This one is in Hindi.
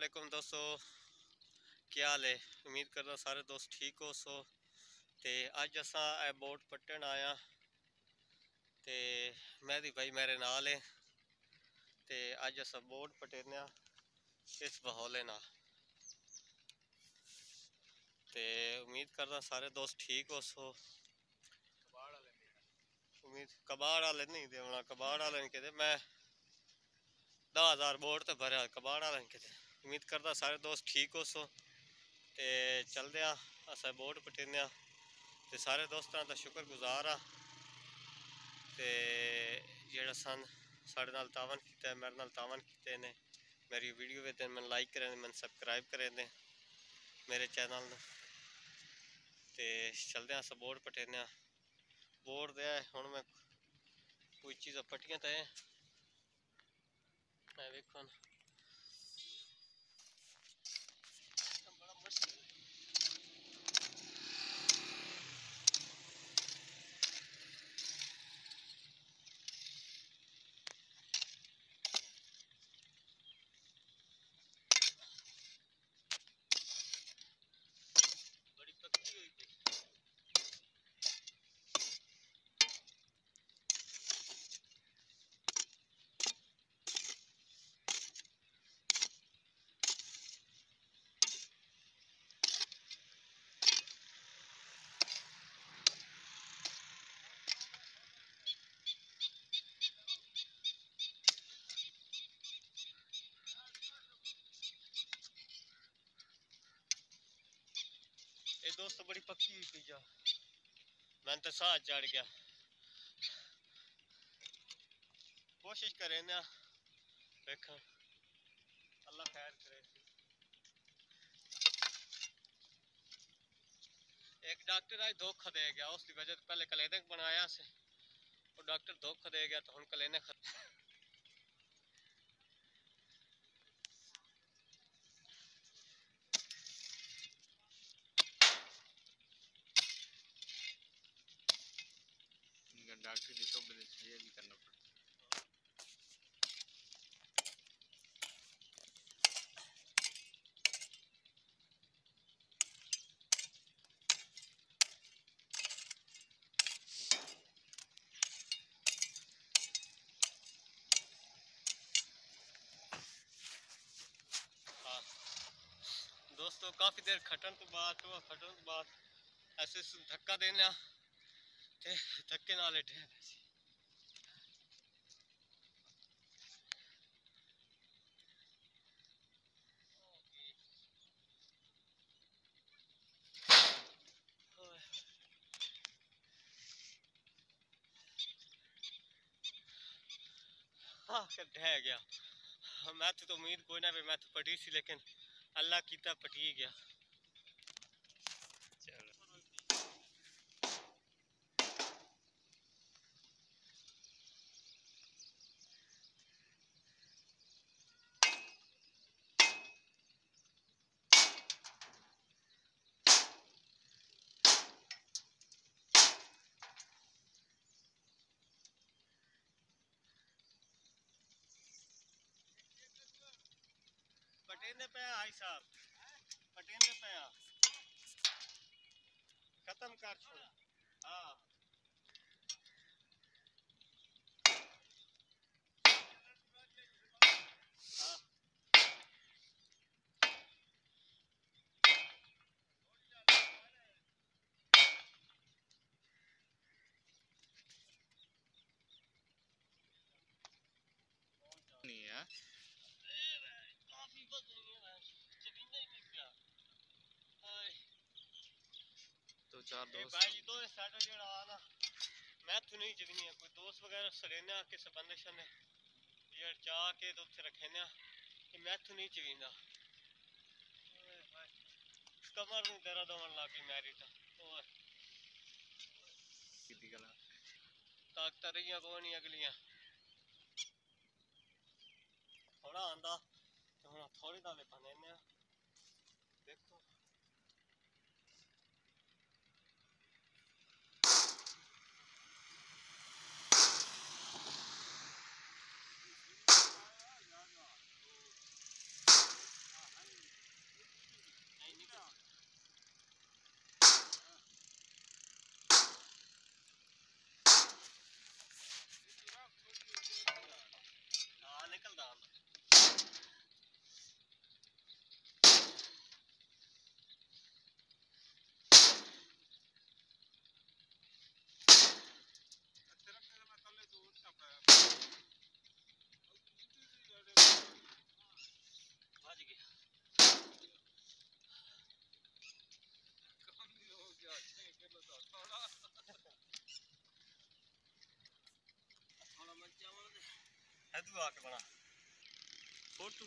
वालेकुम दोस्तों, क्या हाल है। उम्मीद करदा सारे दोस्त ठीक हो सो। ते अज असा बोट पट्टन आया ते मेहदी भाई मेरे नाल है। ते अज असा बोट पटेने इस बहौले ना। ते उम्मीद करदा सारे दोस्त ठीक हो सो। उम्मीद कबाड़ वाले नहीं देवना, कबाड़ वाले नहीं कहते। मैं 10,000 बोट तो भरया कबाड़ वाले नहीं कहते। उम्मीद करदा सारे दोस्त ठीक हो सो। ते चलदे असा बोट पटेने ते सारे दोस्तों का शुक्रगुजार हाँ। ते जेड़ा सन साढ़े नाल तावन किया, मेरे नाल तावन किए ने, मेरी वीडियो वे मैंने लाइक करें, मैंने सबसक्राइब करें ने मेरे चैनल न। ते चलते अस बोर्ड पटेने बोर्ड दे हूँ मैं कोई चीज़ पट्टियां तो वेखो बड़ा मुश्किल बड़ी पक्की हुई थी। ये दोस्तों बड़ी पक्की हुई थी। जा मैंने तो साह चढ़ गया। कोशिश करें ना, देखा अल्लाह खैर करे। एक डॉक्टर आज धोखा दे गया, उसकी वजह से पहले क्लिनिक बनाया से वो डॉक्टर धोखा दे गया तो हम क्लिनिक डॉक्टर की तो ये भी करना पड़ता। हाँ दोस्तों, काफ़ी देर खटन तो बाद ऐसे धक्का देना ते धक्के नाल लेटे हाँ ढह गया। मैं तो उम्मीद कोई ना भी मैं तो पटी सी, लेकिन अल्लाह कीता पटी गया। पटेने पे आई साहब, पटेने पे खत्म कर छोड़। हाँ नहीं है काफी बदली है, जमीन ही नहीं पिया। तो चार दोस्त भाई दो साडा जेड़ा आना मैं तो नहीं जगनी है। कोई दोस्त वगैरह सरेने किस बंदिश ने ये चाह के तो उत्थे रखेने कि मैं तो नहीं चवींदा। कमर नहीं दर्द होने लगी मेरी तो गला ताकत रही कोई नहीं अगलियां थोड़ा आंदा तो हम थोड़ी दाले बनेने देखो। इधर आके बना फोटो